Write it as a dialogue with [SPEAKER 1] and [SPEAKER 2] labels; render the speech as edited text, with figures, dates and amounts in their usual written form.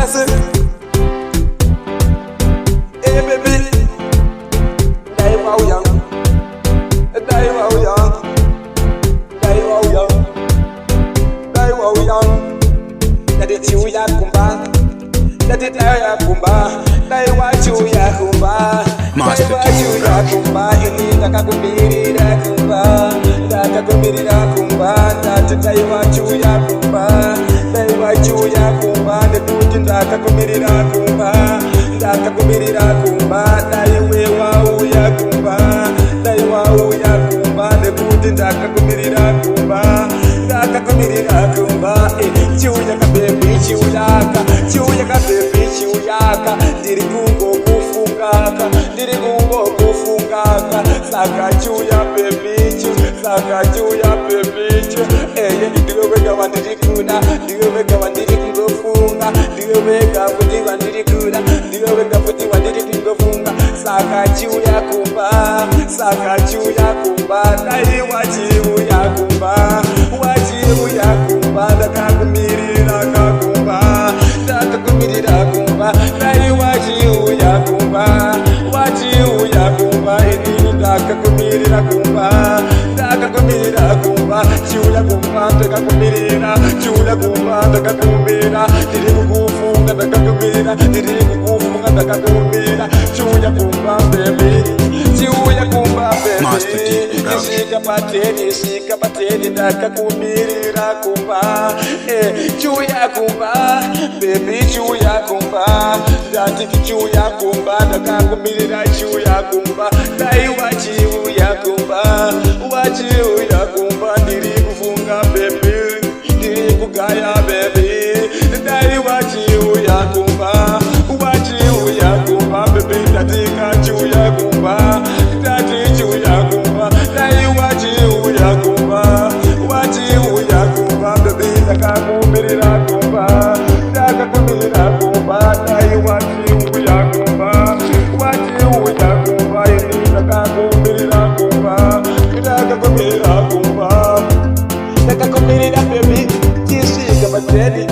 [SPEAKER 1] say, hey baby, die wow young, die wow young, die wow young, die wow young. That it you ya kumba, that it ya kumba, die what you ya kumba, die what you ya kumba. Ini nakakumbiri da kumba, nakakumbiri da kumba, that die what you ya kumba. Chuya kumba, the Putin daka kumirira kumba, daka kumirira kumba, daiwe wa uya kumba, daiwa uya kumba, the Putin daka kumirira kumba, daka kumirira kumba. Chuya ka baby, chuya ka baby, chuyaka, diri kungo kufungaka, diri kungo kufungaka, saka chuya baby, saka chuya baby. Diwega wandiri kuna, diwega wandiri kungofunga, diwega futi wandiri kuna, diwega futi wandiri kungofunga. Saka chuya kumba, saka chuya kumba, dai wajibu ya kumba, wajibu ya kumba, daka kumirira kumba, daka kumirira kumba, dai wajibu ya kumba, wajibu ya kumba, ini daka kumirira kumba, daka kumirira kumba, chuya kumba, daka kumirira, chuya kumba, daka kumirira, diri kufunga, daka kumirira, diri kufunga, daka kumirira, chuya kumba baby, chuya kumba baby, shika pateni, daka kumirira kumba, chuya kumba baby, chuya kumba, dati chuya kumba, daka kumirira, chuya kumba, dai wajibu ya kumba, wajibu ya kumba, diri kufunga baby, diri kugaya baby, dai wajibu ya kumba, wajibu ya kumba baby, dati chuya kumba, dati chuya kumba, dai wajibu ya kumba, wajibu ya kumba baby, daka kumirira kumba, daka kumirira kumba, dai wajibu ya kumba, wajibu ya kumba, ini daka kumirira kumba, daka kumirira kumba, daka kumirira baby, kishika mateni.